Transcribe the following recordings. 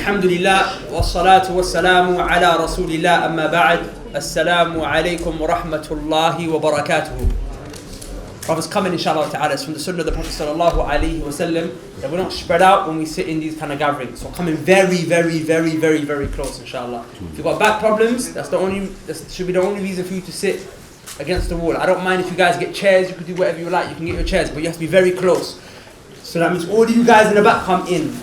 Alhamdulillah, wassalatu wassalamu ala rasulillah, amma ba'd. Assalamu alaikum wa rahmatullahi wa barakatuhu. Brothers, coming inshallah ta'ala, it's from the sunnah of the Prophet sallallahu alayhi wa sallam that we're not spread out when we sit in these kind of gatherings. So coming very close inshallah. If you've got back problems, that should be the only reason for you to sit against the wall. I don't mind if you guys get chairs, you can do whatever you like, you can get your chairs, but you have to be very close. So that means all of you guys in the back come in.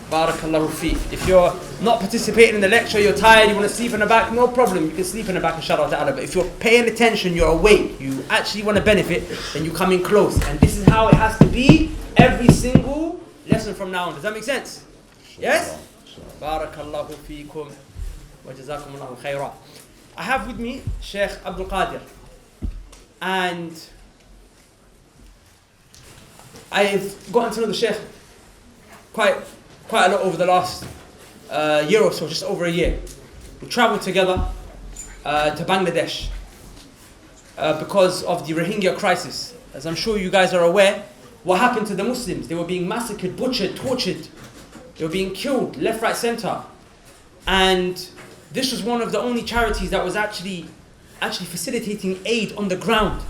Barakallahu feek. If you're not participating in the lecture, you're tired, you want to sleep in the back, no problem, you can sleep in the back inshallah ta'ala. But if you're paying attention, you're awake, you actually want to benefit, then you come in close. And this is how it has to be every single lesson from now on. Does that make sense? Yes? Barakallahu feekum wa jazakumullahu khairah. I have with me Sheikh Abdul Qadir, and I've gotten to know the Sheikh quite a lot over the last year or so, just over a year. We travelled together to Bangladesh because of the Rohingya crisis. As I'm sure you guys are aware, what happened to the Muslims? They were being massacred, butchered, tortured. They were being killed, left, right, centre. And this was one of the only charities that was actually facilitating aid on the ground.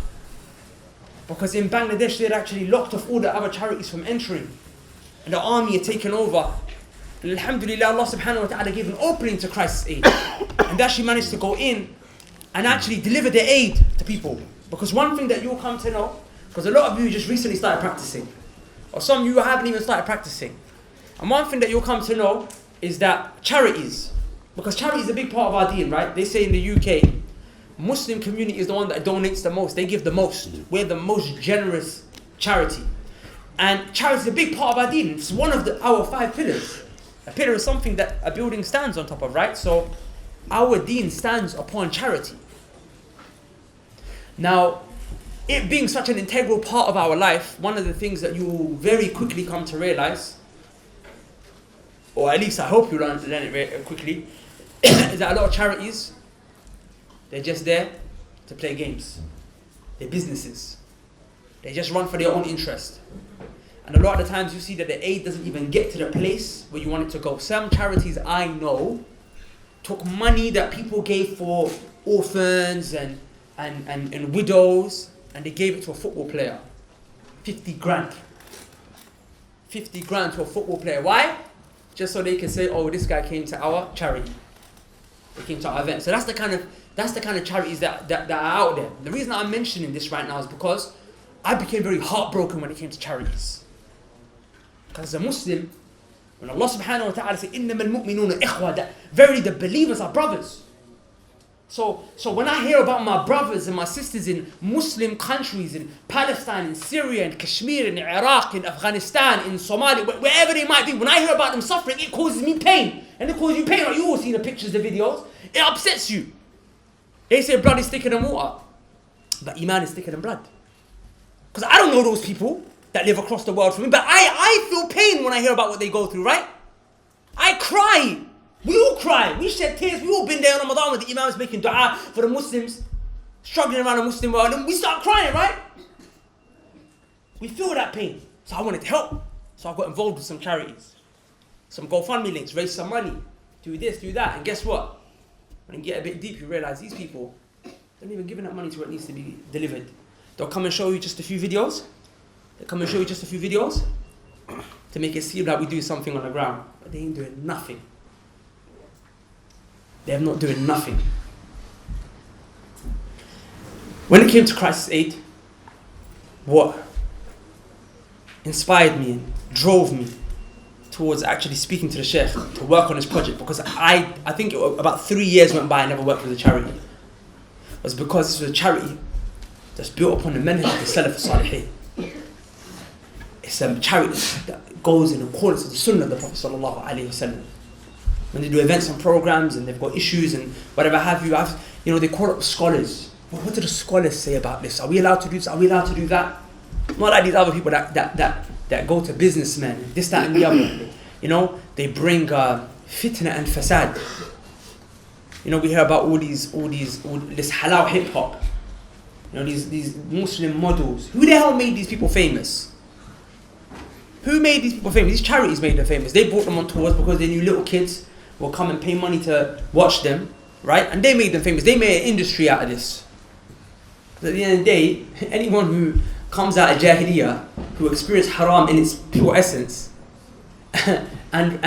Because in Bangladesh, they had actually locked off all the other charities from entering. And the army had taken over. And alhamdulillah, Allah subhanahu wa ta'ala gave an opening to crisis aid. And they actually managed to go in and actually deliver the aid to people. Because one thing that you'll come to know, because a lot of you just recently started practicing, or some of you haven't even started practicing. And one thing that you'll come to know is that charities, because charity is a big part of our deen, right? They say in the UK, Muslim community is the one that donates the most. They give the most. We're the most generous charity. And charity is a big part of our deen. It's one of our 5 pillars. A pillar is something that a building stands on top of, right? So our deen stands upon charity. Now, it being such an integral part of our life, one of the things that you will very quickly come to realize, or at least I hope you learn it very quickly, is that a lot of charities, they're just there to play games. They're businesses. They just run for their own interest. And a lot of the times you see that the aid doesn't even get to the place where you want it to go. Some charities I know took money that people gave for orphans and widows, and they gave it to a football player. 50 grand. 50 grand to a football player. Why? Just so they can say, oh, this guy came to our charity. They came to our event. So that's the kind of charities that are out there. The reason I'm mentioning this right now is because I became very heartbroken when it came to charities. Because as a Muslim, when Allah subhanahu wa ta'ala says, إِنَّمَا الْمُؤْمِنُونَ إِخْوَةً, that verily the believers are brothers. So when I hear about my brothers and my sisters in Muslim countries, in Palestine, in Syria, in Kashmir, in Iraq, in Afghanistan, in Somalia, wherever they might be, when I hear about them suffering, it causes me pain. And it causes you pain, like you all see the pictures, the videos. It upsets you. They say blood is thicker than water, but Iman is thicker than blood. Because I don't know those people that live across the world from me, but I feel pain when I hear about what they go through, right? I cry. We all cry. We shed tears. We all been there on Ramadan when the Imam is making dua for the Muslims, struggling around the Muslim world, and we start crying, right? We feel that pain. So I wanted to help. So I got involved with some charities, some GoFundMe links, raise some money, do this, do that. And guess what? When you get a bit deep, you realize these people, they're not even giving that money to where it needs to be delivered. They'll come and show you just a few videos. To make it seem like we do something on the ground. But they ain't doing nothing. They're not doing nothing. When it came to crisis aid, what inspired me and drove me towards actually speaking to the Sheikh to work on this project, because I think about 3 years went by, I never worked with a charity, was because this was a charity that's built upon the manhaj of the Salaf Salihin. It's a charity that goes in accordance with the sunnah of the Prophet sallallahu alaihi wasallam. When they do events and programs and they've got issues and whatever have you, they call up scholars. Well, what do the scholars say about this? Are we allowed to do this? Are we allowed to do that? Not like these other people that go to businessmen, this, that, and the other. They bring fitna and fasad. We hear about all this halal hip hop. These Muslim models. Who the hell made these people famous? Who made these people famous? These charities made them famous. They brought them on tours because they knew little kids will come and pay money to watch them, right? And they made them famous. They made an industry out of this. But at the end of the day, anyone who comes out of Jahiliyyah, who experienced haram in its pure essence, and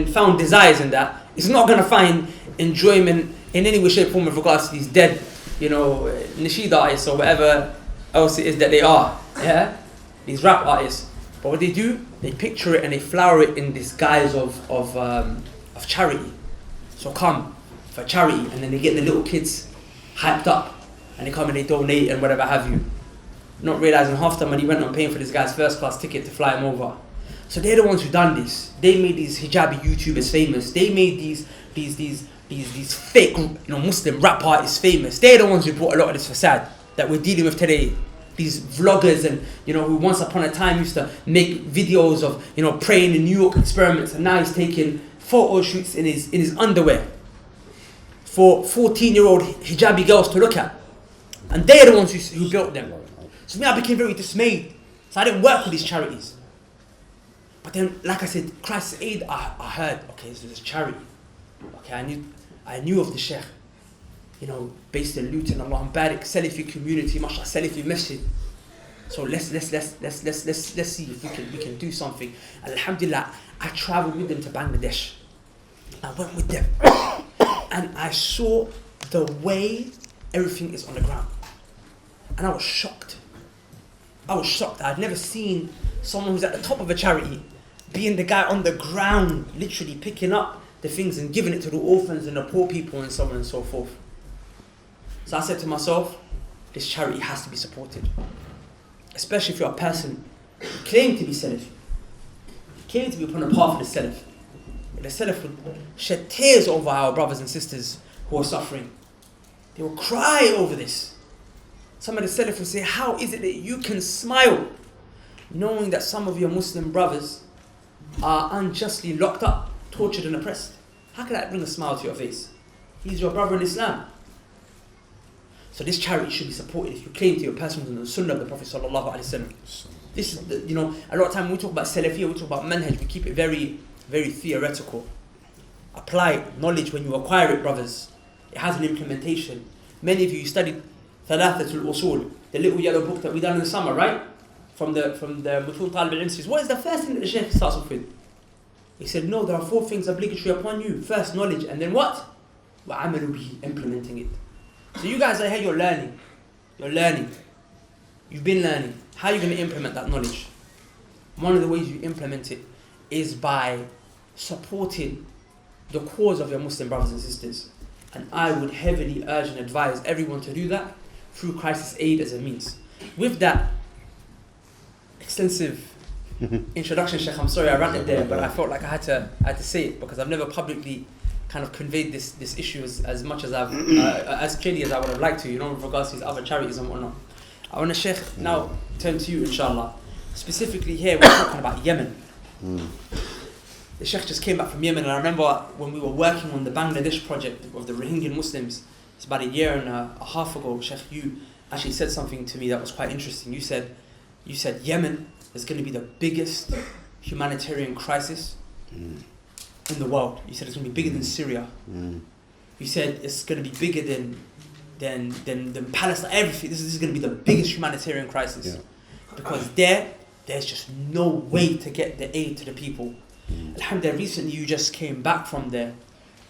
found desires in that, is not going to find enjoyment in any way, shape, or form with regards to these dead, nasheed artists or whatever else it is that they are, yeah? These rap artists. But what they do, they picture it and they flower it in this guise of charity. So come for charity, and then they get the little kids hyped up, and they come and they donate and whatever have you. Not realizing half the money went on paying for this guy's first class ticket to fly him over. So they're the ones who done this. They made these hijabi YouTubers famous. They made these fake, Muslim rap artists famous. They're the ones who brought a lot of this facade that we're dealing with today. These vloggers and who once upon a time used to make videos of praying in New York experiments, and now he's taking photo shoots in his underwear for 14-year-old hijabi girls to look at, and they're the ones who built them. So me, I became very dismayed. So I didn't work with these charities. But then, like I said, Christ's Aid, I heard, okay, so there's charity. Okay, I knew of the Sheikh, based in Luton, Allahumma barik, Salafi community, mashallah, Salafi masjid. So let's see if we can do something. And alhamdulillah, I travelled with them to Bangladesh. I went with them, and I saw the way everything is on the ground, and I was shocked. I'd never seen someone who's at the top of a charity being the guy on the ground, literally picking up the things and giving it to the orphans and the poor people and so on and so forth. So I said to myself, this charity has to be supported. Especially if you're a person who claim to be Salaf, claim to be upon the path of the Salaf. The Salaf would shed tears over our brothers and sisters who are suffering. They will cry over this. Some of the Salaf will say, how is it that you can smile knowing that some of your Muslim brothers are unjustly locked up, tortured and oppressed? How can that bring a smile to your face? He's your brother in Islam. So this charity should be supported if you claim to be a person in the Sunnah of the Prophet sallallahu alaihi wasallam. This is, a lot of time when we talk about Salafiyya, we talk about manhaj, we keep it very, very theoretical. Apply knowledge when you acquire it, brothers. It has an implementation. Many of you studied Thalathatul Usul, the little yellow book that we done in the summer, right? From the Mutun Talib al-Ilm. What is the first thing that the Shaykh starts off with? He said, no, there are 4 things obligatory upon you. First, knowledge, and then what? وَعَمَلُ بِهِ, implementing it. So you guys are here, you're learning. You've been learning. How are you going to implement that knowledge? One of the ways you implement it is by supporting the cause of your Muslim brothers and sisters. And I would heavily urge and advise everyone to do that through Crisis Aid as a means. With that extensive introduction, Sheikh, I'm sorry I ranted there, but I felt like I had to say it because I've never publicly kind of conveyed this issue as much as I've as clearly as I would have liked to, with regards to these other charities and whatnot. I want to, Sheikh, now turn to you, inshallah. Specifically here, we're talking about Yemen. The Sheikh just came back from Yemen, and I remember when we were working on the Bangladesh project of the Rohingya Muslims, it's about a year and a half ago, Sheikh, you actually said something to me that was quite interesting. You said Yemen is going to be the biggest humanitarian crisis in the world. You said it's going to be bigger than Syria. You said it's going to be bigger than Palestine, everything. This is going to be the biggest humanitarian crisis. Because there's just no way to get the aid to the people. Alhamdulillah, recently you just came back from there,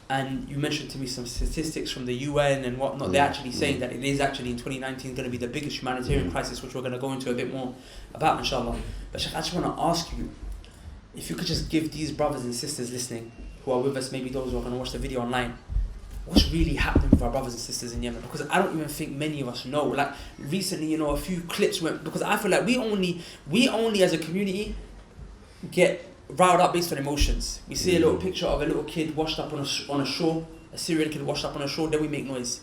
and you mentioned to me some statistics from the UN and whatnot. They're actually saying that it is actually in 2019 going to be the biggest humanitarian crisis, which we're going to go into a bit more about, inshallah. But Sheikh, I just want to ask you, if you could just give these brothers and sisters listening, who are with us, maybe those who are going to watch the video online, what's really happening with our brothers and sisters in Yemen? Because I don't even think many of us know. Like recently, a few clips went, because I feel like we only as a community get riled up based on emotions. We see a little picture of a little kid washed up on a shore, a Syrian kid washed up on a shore, then we make noise.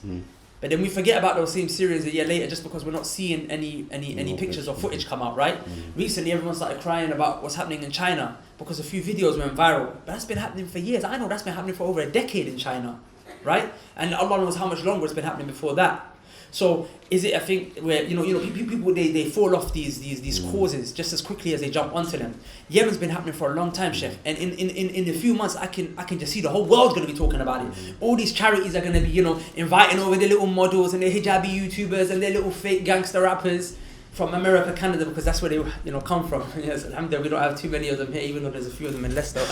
But then we forget about those same Syrians a year later just because we're not seeing any pictures or footage come out, right? Recently everyone started crying about what's happening in China because a few videos went viral. But that's been happening for years. I know that's been happening for over a decade in China, right? And Allah knows how much longer it's been happening before that. So is it a thing where people they fall off these causes just as quickly as they jump onto them? Yemen's been happening for a long time, Sheikh, and in a few months I can just see the whole world's going to be talking about it. All these charities are going to be inviting over their little models and their hijabi YouTubers and their little fake gangster rappers from America, Canada, because that's where they come from. Yes, alhamdulillah, we don't have too many of them here, even though there's a few of them in Leicester.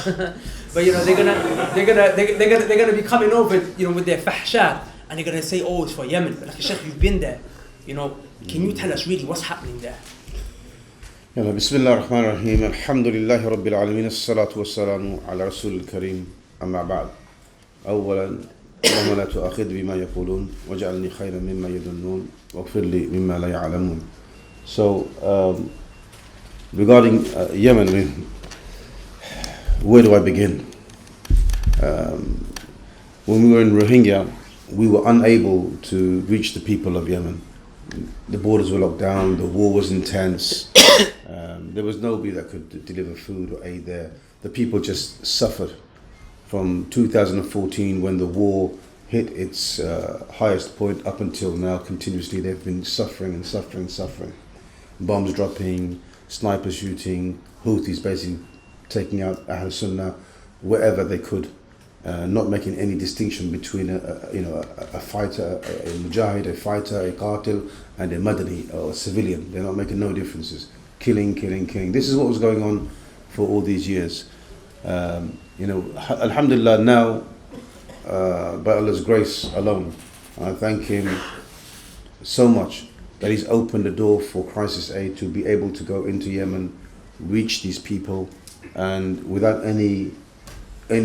But they're gonna be coming over, with their fahsha, and they're gonna say, oh, it's for Yemen. But like, Sheikh, you've been there. Can you tell us really what's happening there? Bismillah ar-Rahman ar-Rahim. Alhamdulillahi Rabbil Alameen. As-salatu was-salamu ala Rasul al-Kareem. Amma ba'd. أولا اللهم لا تؤاخذ بما يقولون واجعلني خيرا مما يظنون واغفر لي مما لا يعلمون. So, regarding Yemen, where do I begin? When we were in Rohingya, we were unable to reach the people of Yemen. The borders were locked down, the war was intense, there was nobody that could deliver food or aid there. The people just suffered. From 2014, when the war hit its highest point, up until now, continuously they've been suffering and suffering and suffering. Bombs dropping, snipers shooting, Houthis basically taking out Ahl Sunnah wherever they could, not making any distinction between a fighter, a mujahid, a fighter, a qatil, and a madani or a civilian. They're not making no differences. Killing. This is what was going on for all these years. Alhamdulillah, now, by Allah's grace alone, I thank Him so much that He's opened the door for crisis aid to be able to go into Yemen, reach these people, and without any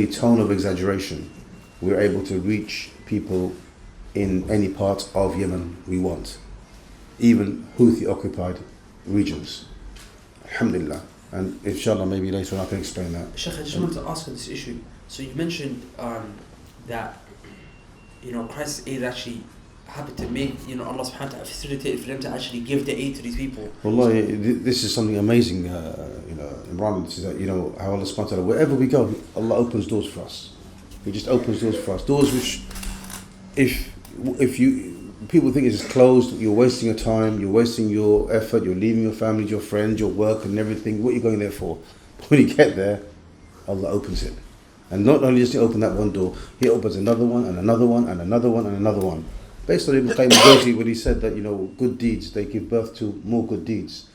tone of exaggeration, we're able to reach people in any part of Yemen we want, even Houthi-occupied regions. Alhamdulillah. And inshallah, maybe later on I can explain that. Sheikh, I just wanted to ask on this issue. So you mentioned that crisis aid actually happened to make Allah subhanahu wa ta'ala facilitate for them to actually give the aid to these people. Wallahi, this is something amazing, Imran. This is that, how Allah subhanahu wa ta'ala, wherever we go, Allah opens doors for us. He just opens doors for us. Doors which, if people think it's closed, you're wasting your time, you're wasting your effort, you're leaving your family, your friends, your work and everything. What are you going there for? But when you get there, Allah opens it. And not only does He open that one door, He opens another one and another one and another one and another one. Based on Ibn Qayyim al-Jawzi, when he said that, good deeds, they give birth to more good deeds.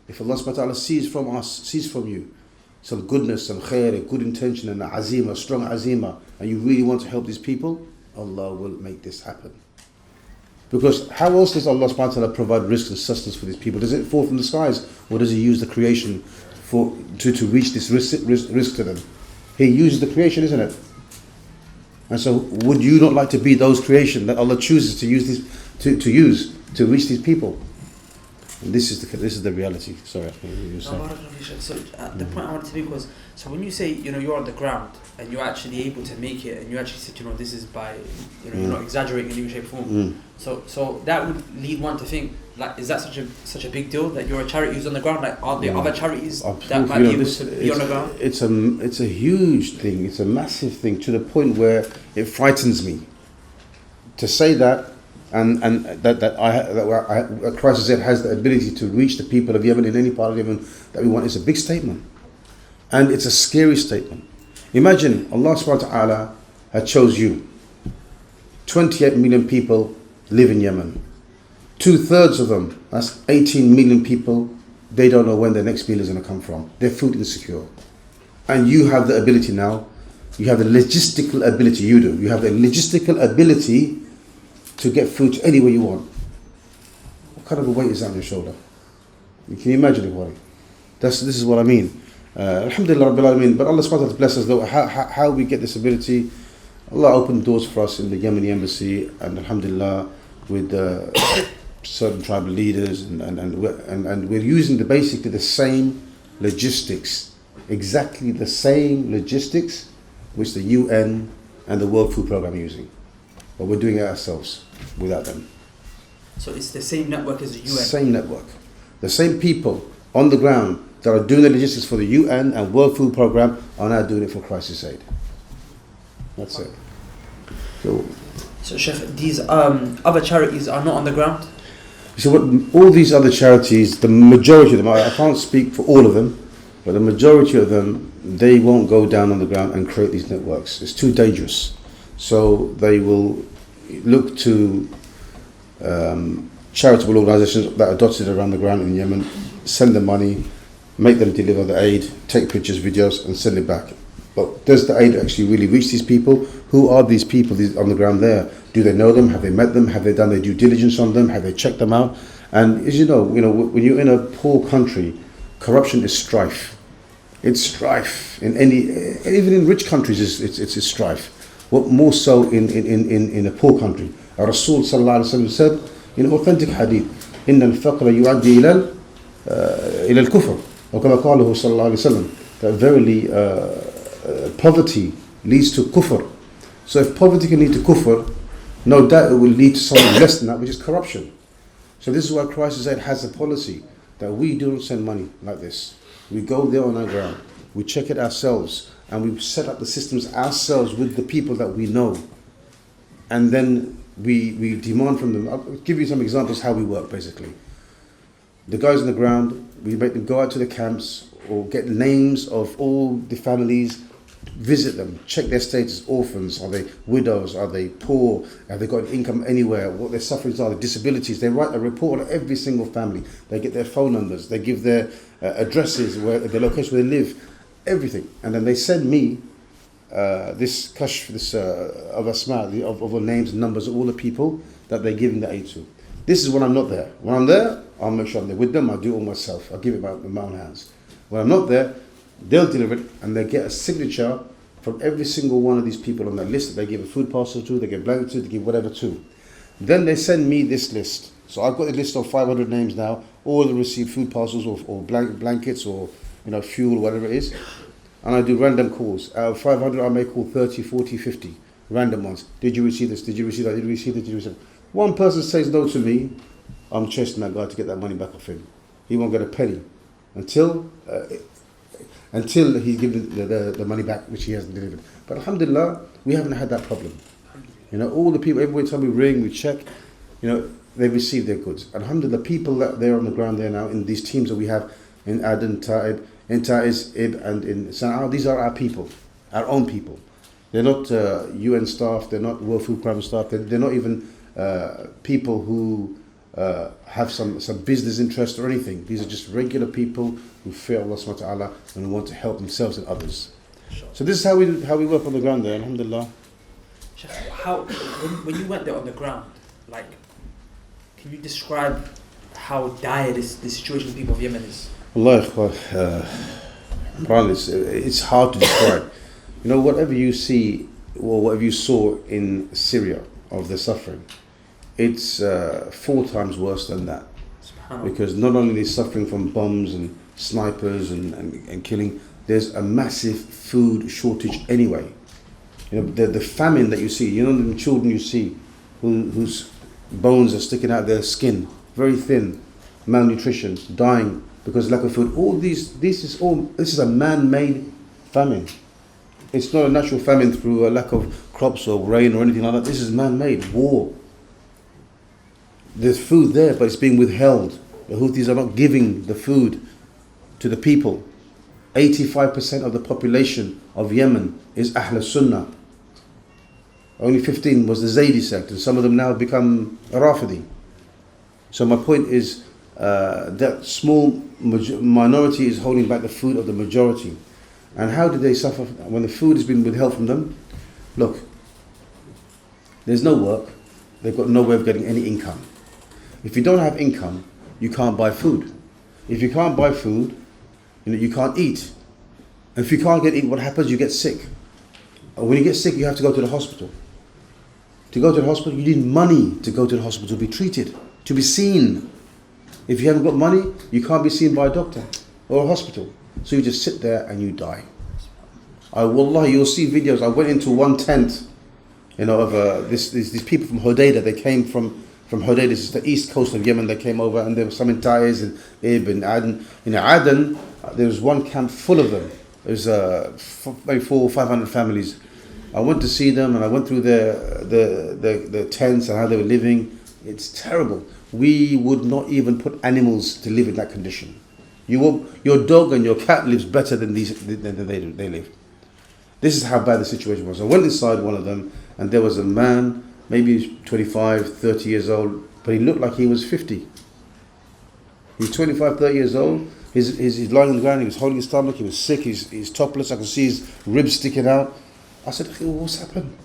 If Allah subhanahu wa ta'ala sees from us, sees from you, some goodness, some khair, a good intention and a azima, strong azima, and you really want to help these people, Allah will make this happen. Because how else does Allah subhanahu wa ta'ala provide risk and sustenance for these people? Does it fall from the skies, or does He use the creation to reach this risk to them? He uses the creation, isn't it? And so, would you not like to be those creation that Allah chooses to use to reach these people? And this is the reality. Sorry, so the point I wanted to make was, so when you say you're on the ground and you're actually able to make it, and you actually said this is by you're not exaggerating in any shape or form. So that would lead one to think, like, is that such a big deal that you're a charity who's on the ground? Like, are there other charities that might be able to be on the ground? It's a huge thing. It's a massive thing, to the point where it frightens me to say that. And that Crisis Aid has the ability to reach the people of Yemen in any part of Yemen that we want. It's a big statement, and it's a scary statement. Imagine Allah subhanahu wa ta'ala had chose you. 28 million people live in Yemen. 2/3 of them, that's 18 million people, they don't know when their next meal is going to come from. They're food insecure. And you have the ability now, you have the logistical ability, you have the logistical ability to get food to anywhere you want. What kind of a weight is that on your shoulder? Can you imagine it, worry? This is what I mean. Alhamdulillah Rabbil Alameen. But Allah subhanahu wa ta'ala bless us though. How we get this ability, Allah opened doors for us in the Yemeni embassy, and alhamdulillah with certain tribal leaders, and we're using basically the same logistics, exactly the same logistics which the UN and the World Food Programme are using. But we're doing it ourselves without them. So it's the same network as the UN? Same network. The same people on the ground that are doing the logistics for the UN and World Food Programme are now doing it for crisis aid. That's it. So So Sheikh, these other charities are not on the ground? So what, all these other charities, the majority of them, I can't speak for all of them, but the majority of them, they won't go down on the ground and create these networks. It's too dangerous. So they will look to charitable organisations that are dotted around the ground in Yemen, send them money, make them deliver the aid, take pictures, videos, and send it back. But does the aid actually really reach these people? Who are these people on the ground there? Do they know them? Have they met them? Have they done their due diligence on them? Have they checked them out? And as you know, when you're in a poor country, corruption is strife. It's strife in even in rich countries. It's strife. What more so in a poor country? Our Rasul sallallahu alaihi wasallam said in authentic hadith, "Inna al-faqra yu'addi ila al-kufr." Or kama qalahu sallallahu alaihi wasallam, that verily poverty leads to kufr. So if poverty can lead to kufr, no doubt it will lead to something less than that, which is corruption. So this is why Christ said has a policy that we don't send money like this. We go there on our ground, we check it ourselves, and we set up the systems ourselves with the people that we know. And then we demand from them. I'll give you some examples how we work basically. The guys on the ground, we make them go out to the camps or get names of all the families, visit them, check their status, orphans, are they widows, are they poor, have they got income anywhere, what their sufferings are, their disabilities. They write a report on every single family. They get their phone numbers, they give their addresses, their location where they live, everything. And then they send me this kashf, this of asma, of the names and numbers of all the people that they're giving the aid to. This is when I'm not there. When I'm there, I'll make sure I'm there with them, I'll do it all myself, I'll give it with my own hands. When I'm not there, they'll deliver it and they get a signature from every single one of these people on that list that they give a food parcel to, they give blanket to, they give whatever to. Then they send me this list. So I've got a list of 500 names now, all that receive food parcels or blankets or fuel, whatever it is. And I do random calls. Out of 500, I may call 30, 40, 50 random ones. Did you receive this? Did you receive that? Did you receive it? Did you receive it? One person says no to me, I'm chasing that guy to get that money back off him. He won't get a penny until he's given the money back, which he hasn't delivered. But alhamdulillah, we haven't had that problem. All the people, every time we ring, we check, they receive their goods. Alhamdulillah, people that they're on the ground there now, in these teams that we have in Aden, Ta'ib, in Taiz, Ib, and in Sana'a, these are our people, our own people. They're not UN staff, they're not World Food Programme staff, they're not even people who have some business interest or anything. These are just regular people who fear Allah subhanahu wa ta'ala and want to help themselves and others. Sure. So this is how we work on the ground there, alhamdulillah. When you went there on the ground, can you describe how dire the situation of the people of Yemen is? Allah, it's hard to describe. Whatever you see or whatever you saw in Syria of the suffering, it's 4 times worse than that. Because not only are they suffering from bombs and snipers and killing, there's a massive food shortage anyway. The famine that you see, the children you see whose bones are sticking out their skin, very thin, malnutrition, dying because of lack of food. All this is a man-made famine. It's not a natural famine through a lack of crops or rain or anything like that. This is man-made, war. There's food there, but it's being withheld. The Houthis are not giving the food to the people. 85% of the population of Yemen is Ahl Sunnah. Only 15 was the Zaydi sect, and some of them now have become Rafidi. So my point is that small minority is holding back the food of the majority. And how do they suffer when the food has been withheld from them? Look, there's no work. They've got no way of getting any income. If you don't have income, you can't buy food. If you can't buy food, you can't eat. And if you can't eat, what happens? You get sick. When you get sick, you have to go to the hospital. To go to the hospital, you need money to go to the hospital to be treated, to be seen. If you haven't got money, you can't be seen by a doctor or a hospital. So you just sit there and you die. Wallahi, you'll see videos. I went into one tent, of these people from Hodeidah. They came from Hodeidah, this is the east coast of Yemen. They came over, and there were some in Taiz and Ib and Aden. In Aden, there was one camp full of them. There was maybe 400 or 500 families. I went to see them, and I went through the tents and how they were living. It's terrible. We would not even put animals to live in that condition. Your dog and your cat lives better than they live. This is how bad the situation was. I went inside one of them, and there was a man, maybe 25, 30 years old, but he looked like he was 50. He's 25, 30 years old. He's lying on the ground. He was holding his stomach. He was sick. He's topless. I could see his ribs sticking out. I said, what's happened?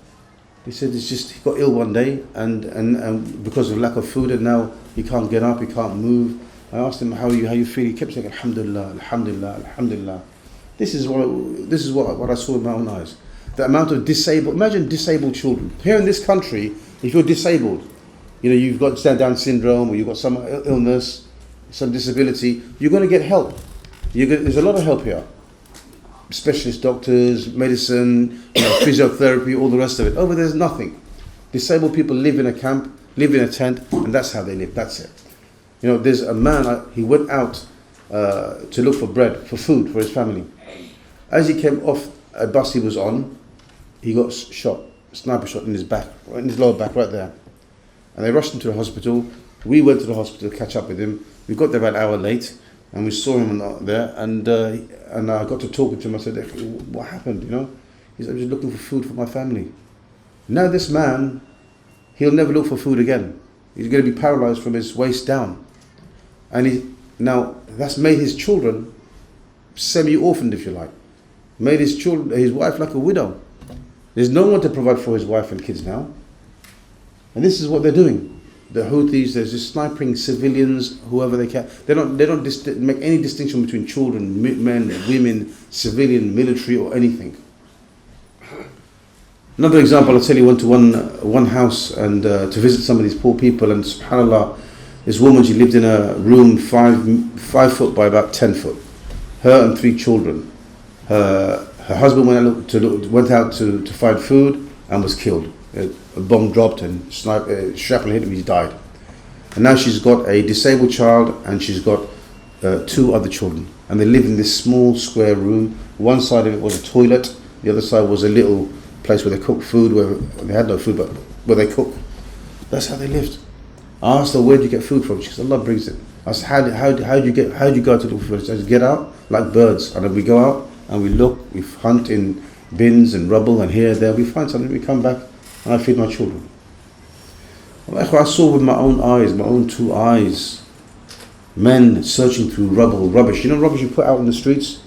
He said, it's just he got ill one day, and because of lack of food, and now he can't get up. He can't move. I asked him, how you feel? He kept saying, Alhamdulillah, Alhamdulillah, Alhamdulillah. This is what I saw with my own eyes. The amount of imagine disabled children. Here in this country, if you're disabled, you've got Down syndrome, or you've got some illness, some disability, you're going to get help. There's a lot of help here. Specialist doctors, medicine, physiotherapy, all the rest of it. Over there's nothing. Disabled people live in a camp, live in a tent, and that's how they live. That's it. There's a man, he went out to look for bread, for food for his family. As he came off a bus he was on, he got shot, sniper shot in his back, right in his lower back, right there. And they rushed him to the hospital. We went to the hospital to catch up with him. We got there about an hour late, and we saw him there, and I got to talking to him. I said, what happened, He said, I'm just looking for food for my family. Now this man, he'll never look for food again. He's going to be paralyzed from his waist down. And now that's made his children semi-orphaned, if you like. Made his wife like a widow. There's no one to provide for his wife and kids now. And this is what they're doing. The Houthis, they're just sniping civilians, whoever they can. They don't make any distinction between children, men, women, civilian, military, or anything. Another example, I'll tell you, went to one house and to visit some of these poor people, and subhanAllah, this woman, she lived in a room 5 foot by about 10 foot. Her and 3 children. Her husband went out to find food and was killed. A bomb dropped and shrapnel hit him. He died. And now she's got a disabled child, and she's got 2 other children. And they live in this small square room. One side of it was a toilet. The other side was a little place where they cook food, where they had no food, but where they cook. That's how they lived. I asked her, where do you get food from? She said, Allah brings it. I said, how do you go to look for food? She said, get out like birds. And then we go out and we look, we hunt in bins and rubble and here and there. We find something, we come back, and I feed my children. I saw with my own eyes, my own 2 eyes, men searching through rubbish. Rubbish you put out in the streets?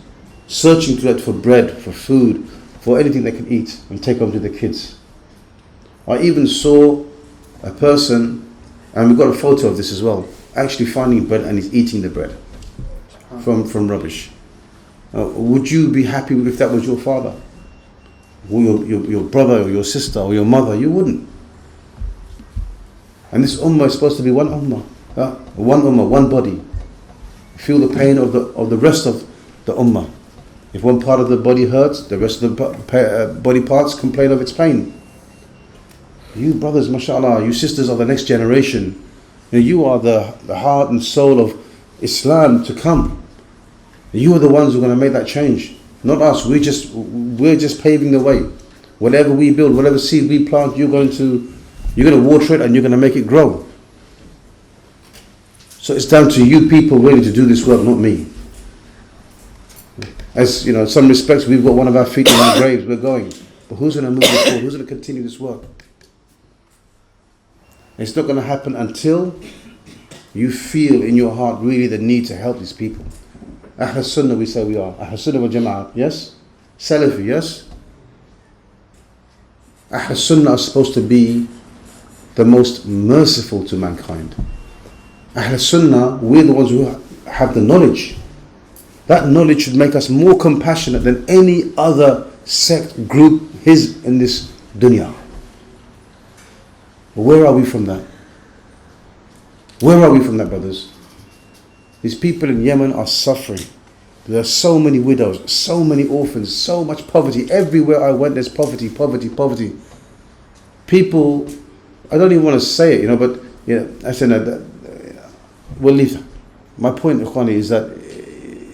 Searching through that for bread, for food, for anything they can eat and take home to their kids. I even saw a person, and we've got a photo of this as well, actually finding bread, and he's eating the bread from rubbish. Would you be happy if that was your father? Or your brother, or your sister, or your mother? You wouldn't. And this ummah is supposed to be one ummah. One ummah, one body. Feel the pain of the rest of the ummah. If one part of the body hurts, the rest of the body parts complain of its pain. You brothers, mashallah, you sisters are the next generation. You are the heart and soul of Islam to come. You are the ones who are going to make that change. Not us. We're just paving the way. Whatever we build, whatever seed we plant, you're going to water it, and you're going to make it grow. So it's down to you people really to do this work, not me. As in some respects, we've got one of our feet in our graves. We're going, but who's going to move this forward? Who's going to continue this work? It's not going to happen until you feel in your heart really the need to help these people. Ahl Sunnah, we say we are. Ahl Sunnah wal Jama'ah, yes? Salafi, yes? Ahl Sunnah are supposed to be the most merciful to mankind. Ahl Sunnah, we're the ones who have the knowledge. That knowledge should make us more compassionate than any other sect, group, hizb in this dunya. Where are we from that? Where are we from that, brothers? These people in Yemen are suffering. There are so many widows, so many orphans, so much poverty. Everywhere I went, there's poverty, poverty, poverty. People, I don't even want to say it, but I said, no, we'll leave that. My point, Ikhwani, is that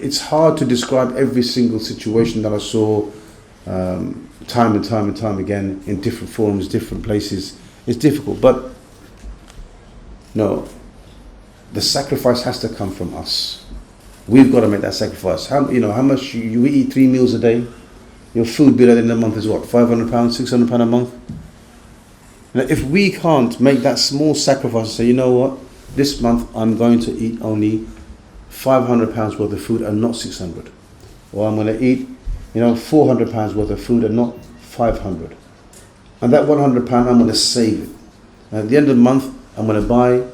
it's hard to describe every single situation that I saw time and time and time again in different forms, different places. It's difficult, but no, the sacrifice has to come from us. We've got to make that sacrifice. How much you eat 3 meals a day? Your food bill at the end of the month is what, £500, £600 a month? Now, if we can't make that small sacrifice and say, you know what, this month I'm going to eat only £500 worth of food and not 600, or I'm going to eat, £400 worth of food and not 500, and that £100 I'm going to save it. And at the end of the month, I'm going to buy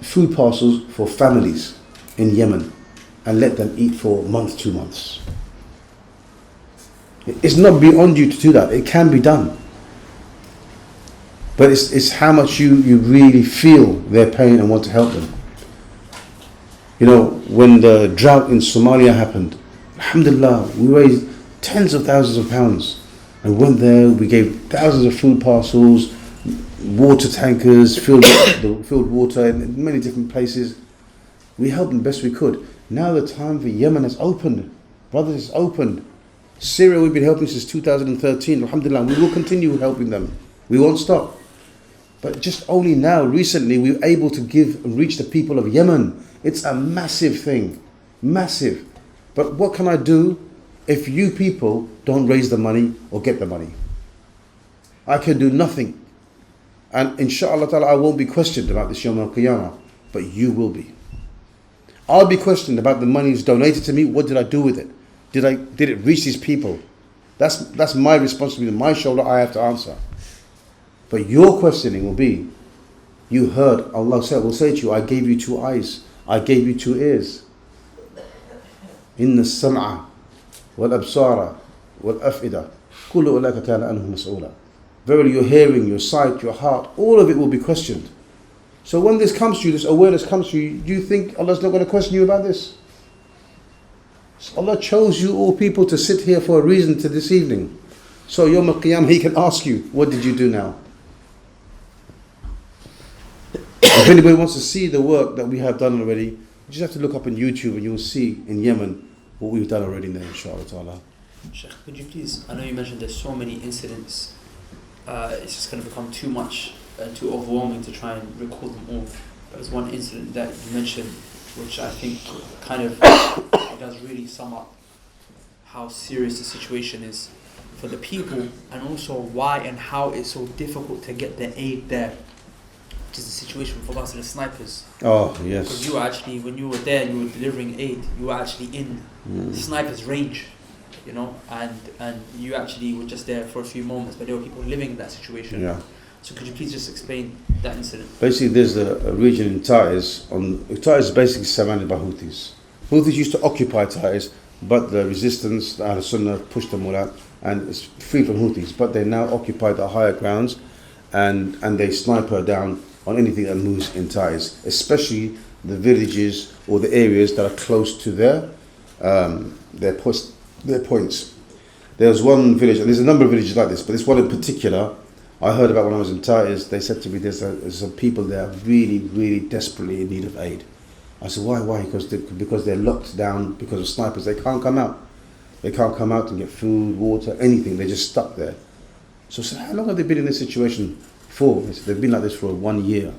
food parcels for families in Yemen and let them eat for a month, 2 months. It's not beyond you to do that. It can be done. But it's how much you really feel their pain and want to help them. When the drought in Somalia happened, alhamdulillah, we raised tens of thousands of pounds and went there. We gave thousands of food parcels, water tankers, filled water in many different places. We helped them best we could. Now the time for Yemen has opened. Brothers, it's opened. Syria, we've been helping since 2013. Alhamdulillah, we will continue helping them. We won't stop. But just only now, recently, we were able to give and reach the people of Yemen. It's a massive thing. Massive. But what can I do if you people don't raise the money or get the money? I can do nothing. And inshallah ta'ala, I won't be questioned about this Yawm al-Qiyamah, but you will be. I'll be questioned about the money that's donated to me. What did I do with it? Did it reach these people? That's my responsibility, my shoulder. I have to answer. But your questioning will be, you heard Allah will say to you, I gave you 2 eyes, I gave you 2 ears. Inna as-sam'a wal absara wal af'ida kullu ulaka kana anhu mas'ula. Verily, your hearing, your sight, your heart, all of it will be questioned. So when this comes to you, this awareness comes to you, do you think Allah's not going to question you about this? So Allah chose you all people to sit here for a reason to this evening. So Yawm al-Qiyamah, He can ask you, what did you do now? If anybody wants to see the work that we have done already, you just have to look up on YouTube and you'll see in Yemen what we've done already there, inshallah ta'ala. Sheikh, could you please, I know you mentioned there's so many incidents, it's just going to become too much, too overwhelming to try and record them all. But there's one incident that you mentioned which I think kind of does really sum up how serious the situation is for the people, and also why and how it's so difficult to get the aid there. Which is the situation with regards to the snipers. Oh, yes. Because you were actually, when you were there and you were delivering aid, you were actually in snipers' range, and you actually were just there for a few moments, but there were people living in that situation. Yeah. So could you please just explain that incident? Basically, there's a region in Taiz. Taiz is basically surrounded by Houthis. Houthis used to occupy Taiz, but the resistance, the Ahl Sunnah, pushed them all out, and it's free from Houthis. But they now occupy the higher grounds, and they sniper down on anything that moves in Taiz, especially the villages or the areas that are close to their points. There's one village, and there's a number of villages like this, but this one in particular, I heard about when I was in Taiz. They said to me, there's some people there really, really desperately in need of aid. I said, why? Because they're locked down because of snipers. They can't come out. They can't come out and get food, water, anything. They're just stuck there. So I said, how long have they been in this situation for? They said, they've been like this for 1 year.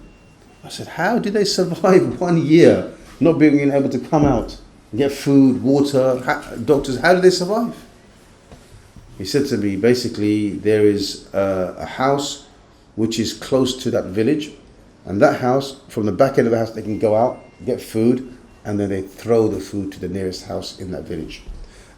I said, how did they survive 1 year not being able to come out and get food, water, doctors? How did they survive? He said to me, basically, there is a house which is close to that village, and that house, from the back end of the house, they can go out, get food, and then they throw the food to the nearest house in that village.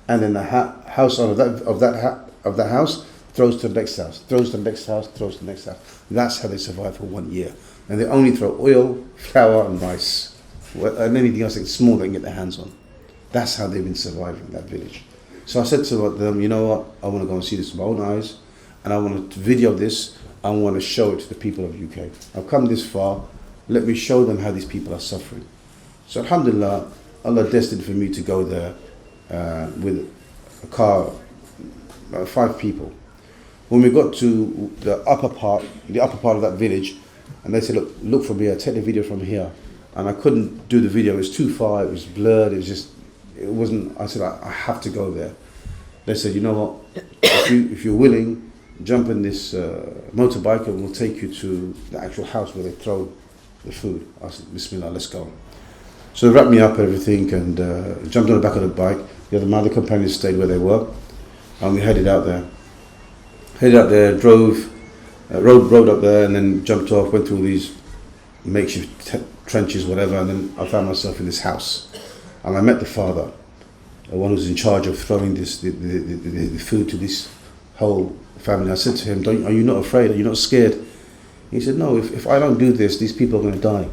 And then the house of that house throws to the next house, throws to the next house, throws to the next house. That's how they survive for 1 year. And they only throw oil, flour, and rice, and anything else small they can get their hands on. That's how they've been surviving that village. So I said to them, you know what, I want to go and see this with my own eyes, and I want to video this, I want to show it to the people of UK. I've come this far, let me show them how these people are suffering. So alhamdulillah, Allah destined for me to go there with a car, 5 people. When we got to the upper part of that village, and they said, look from here, take the video from here. And I couldn't do the video, it was too far, it was blurred, it wasn't, I said, I have to go there. They said, you know what, if you're willing, jump in this motorbike and we'll take you to the actual house where they throw the food. I said, Bismillah, let's go. So they wrapped me up and everything and jumped on the back of the bike. The other companions stayed where they were, and we headed out there. Drove, rode up there, and then jumped off, went through all these makeshift trenches, whatever, and then I found myself in this house. And I met the father, the one who's in charge of throwing the food to this whole family. I said to him, are you not afraid? Are you not scared? He said, no, if I don't do this, these people are going to die.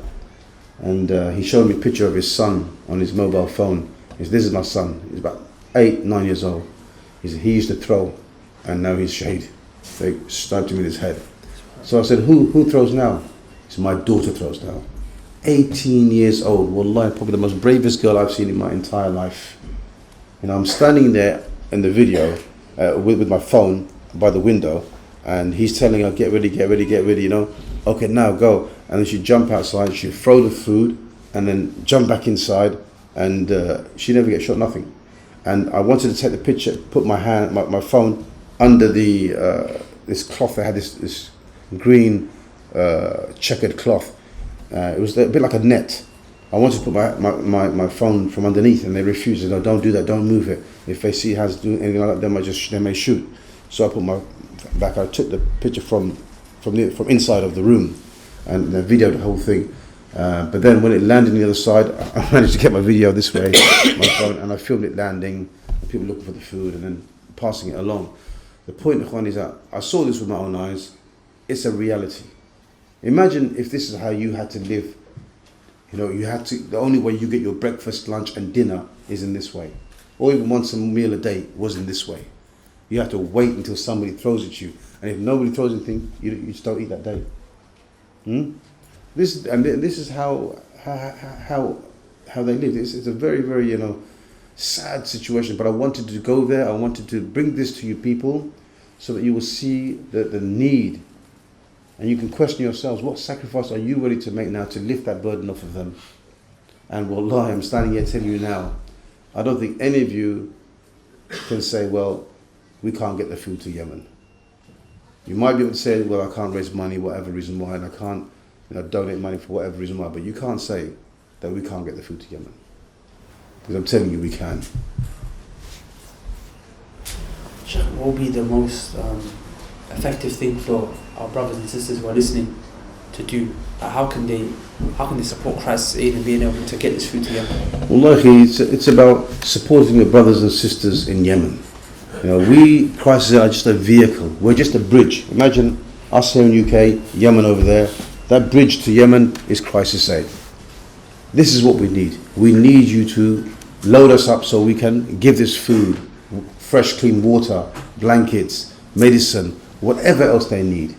And he showed me a picture of his son on his mobile phone. He said, this is my son. He's about 8, 9 years old. He said, he used to throw, and now he's shahed. They stabbed him in his head. So I said, who throws now? He said, my daughter throws now. 18 years old, wallahi, probably the most bravest girl I've seen in my entire life. You know, I'm standing there in the video with my phone by the window, and he's telling her, get ready, you know. Okay, now go. And then she'd jump outside, she'd throw the food, and then jump back inside, and she never get shot, nothing. And I wanted to take the picture, put my phone under the this cloth. They had this green checkered cloth. It was a bit like a net. I wanted to put my phone from underneath, and they refused. No, don't do that. Don't move it. If they see has doing anything like that, they may shoot. So I put my back. I took the picture from inside of the room, and I videoed the whole thing. But then when it landed on the other side, I managed to get my video this way, my phone, and I filmed it landing, people looking for the food, and then passing it along. The point, Ikhwan, is that I saw this with my own eyes. It's a reality. Imagine if this is how you had to live. You know, the only way you get your breakfast, lunch and dinner is in this way. Or even once a meal a day was in this way. You have to wait until somebody throws at you. And if nobody throws anything, you just don't eat that day. This is how they lived. It's a very, very, sad situation. But I wanted to go there. I wanted to bring this to you people so that you will see the need. And you can question yourselves, what sacrifice are you ready to make now to lift that burden off of them? And wallahi, I'm standing here telling you now, I don't think any of you can say, well, we can't get the food to Yemen. You might be able to say, well, I can't raise money, whatever reason why, and I can't donate money for whatever reason why, but you can't say that we can't get the food to Yemen. Because I'm telling you, we can. Sheikh, what will be the most effective thing for our brothers and sisters who are listening to do? How can they support Christ's aid in being able to get this food to Yemen? Wallahi, it's about supporting the brothers and sisters in Yemen. We, Christ's aid, are just a vehicle. We're just a bridge. Imagine us here in UK, Yemen over there. That bridge to Yemen is Christ's aid. This is what we need. We need you to load us up so we can give this food, fresh, clean water, blankets, medicine, whatever else they need.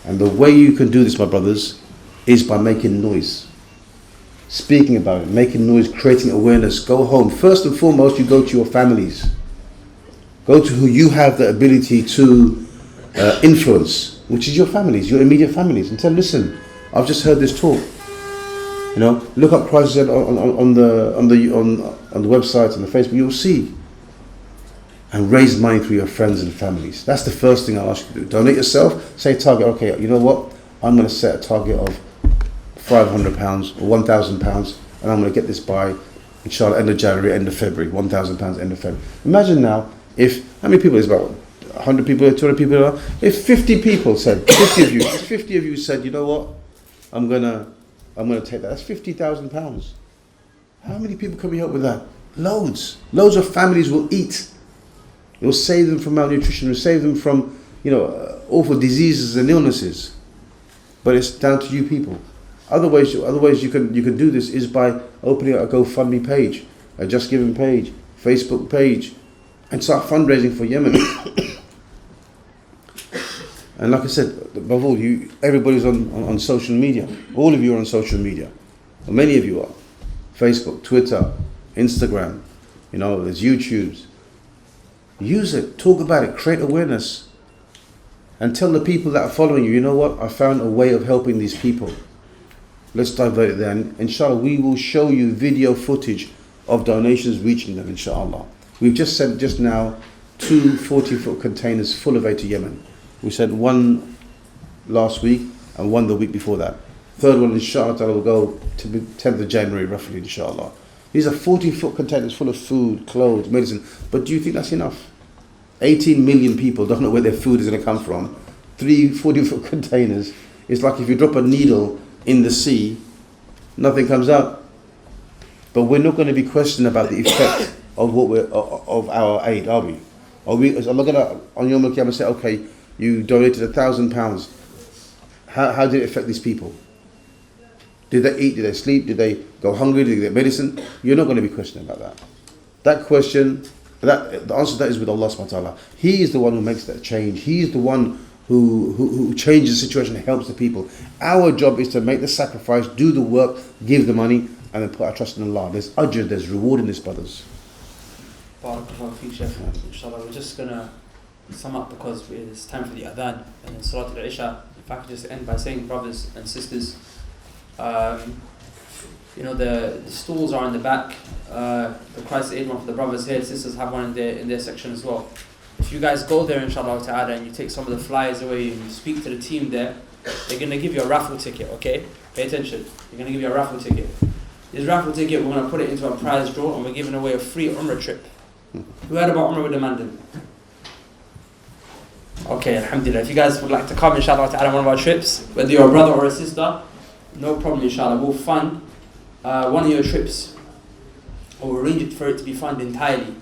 And the way you can do this, my brothers, is by making noise. Speaking about it, making noise, creating awareness. Go home. First and foremost, you go to your families. Go to who you have the ability to influence, which is your families, your immediate families, and tell them, listen, I've just heard this talk. Look up Christ on the website and the Facebook. You'll see. And raise money through your friends and families. That's the first thing I'll ask you to do. Donate yourself. Say target. Okay, you know what? I'm going to set a target of £500 or £1,000, and I'm going to get this by, inshallah, end of January, end of February. £1,000 end of February. Imagine now how many people is about 100 people, 200 people? If 50 people said, 50 of you said, you know what? I'm gonna take that. That's £50,000. How many people can we help with that? Loads of families will eat. It will save them from malnutrition. It will save them from, awful diseases and illnesses. But it's down to you people. Other ways you can do this is by opening a GoFundMe page, a Just Giving page, Facebook page, and start fundraising for Yemen. And like I said, above all, everybody's on social media. All of you are on social media. Or many of you are. Facebook, Twitter, Instagram, there's YouTubes. Use it, talk about it, create awareness. And tell the people that are following you, you know what, I found a way of helping these people. Let's divert it there. And inshallah, we will show you video footage of donations reaching them, inshallah. We've just sent just now 2 40-foot containers full of aid to Yemen. We sent one last week and one the week before that. Third one, inshallah, will go to the 10th of January, roughly, inshallah. These are 40-foot containers full of food, clothes, medicine. But do you think that's enough? 18 million people don't know where their food is going to come from. 3 40-foot containers. It's like if you drop a needle in the sea, nothing comes out. But we're not going to be questioned about the effect of of our aid, are we? Is Allah going to, on Yom Al-Qiyamah, say, okay, you donated £1,000. How did it affect these people? Did they eat? Did they sleep? Did they go hungry? Did they get medicine? You're not going to be questioning about that. That question, the answer to that is with Allah subhanahu wa ta'ala. He is the one who makes that change. He is the one who changes the situation and helps the people. Our job is to make the sacrifice, do the work, give the money, and then put our trust in Allah. There's ajr, there's reward in this, brothers. Barakallahu feek, Shaykh. Inshallah, we're just going to sum up because it's time for the adhan and then Salat al-Isha. If I could just end by saying, brothers and sisters, the stalls are in the back. The Christ Aid one for the brothers here, sisters have one in their section as well. If you guys go there, inshallah ta'ala, and you take some of the flyers away and you speak to the team there, they're going to give you a raffle ticket, okay? Pay attention. They're going to give you a raffle ticket. This raffle ticket, we're going to put it into a prize draw and we're giving away a free Umrah trip. Who heard about Umrah with the Mandem? Okay, alhamdulillah. If you guys would like to come, inshallah ta'ala, on one of our trips, whether you're a brother or a sister, no problem, inshallah. We'll fund one of your trips, or arrange it for it to be funded entirely.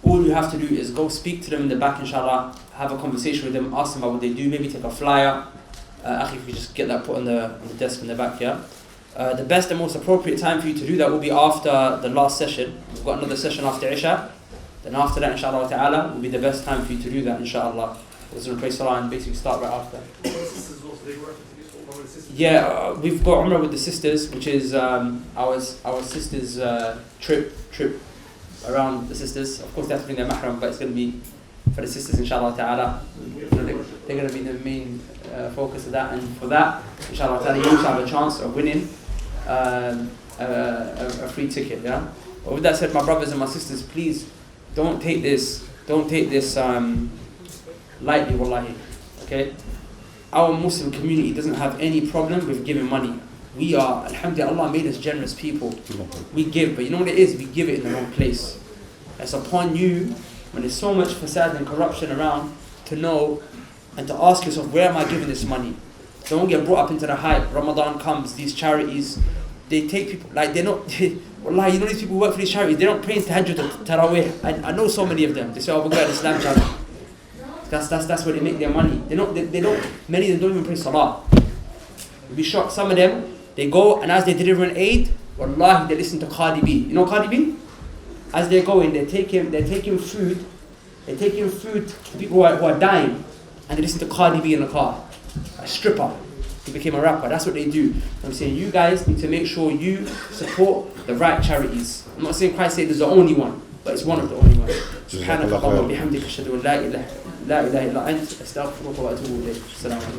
All you have to do is go speak to them in the back, inshallah, have a conversation with them, ask them about what they do, maybe take a flyer. If you just get that put on the desk in the back, yeah? The best and most appropriate time for you to do that will be after the last session. We've got another session after Isha. Then after that, inshallah ta'ala, will be the best time for you to do that, inshallah. We're going to pray salah and basically start right after. Yeah, we've got Umrah with the sisters, which is our sisters' trip around the sisters. Of course, they have to bring their mahram, but it's going to be for the sisters, inshallah ta'ala. They're going to be the main focus of that, and for that, inshallah ta'ala, you also have a chance of winning a free ticket, yeah? But with that said, my brothers and my sisters, please don't take this lightly, wallahi, okay? Our Muslim community doesn't have any problem with giving money. We are, alhamdulillah, Allah made us generous people. We give, but you know what it is? We give it in the wrong place. It's upon you, when there's so much facade and corruption around, to know and to ask yourself, where am I giving this money? Don't get brought up into the hype. Ramadan comes, these charities, they take people, like they're not, wallahi, you know these people who work for these charities, they don't pray in tahajjud or tarawih. I know so many of them. They say, oh, we're going to Islam charity. That's where they make their money. They don't, many of them don't even pray salah. You'll be shocked. Some of them, they go and as they deliver an aid, wallahi, they listen to Cardi B. You know Cardi B? As they're going, they're taking food to people who are dying, and they listen to Cardi B in the car. A stripper who became a rapper. That's what they do. I'm saying you guys need to make sure you support the right charities. I'm not saying Christ Aid is the only one, but it's one of the only ones. سبحانك اللهم وبحمدك أشهد أن لا إله إلا أنت أستغفرك وأتوب إليك. السلام عليكم.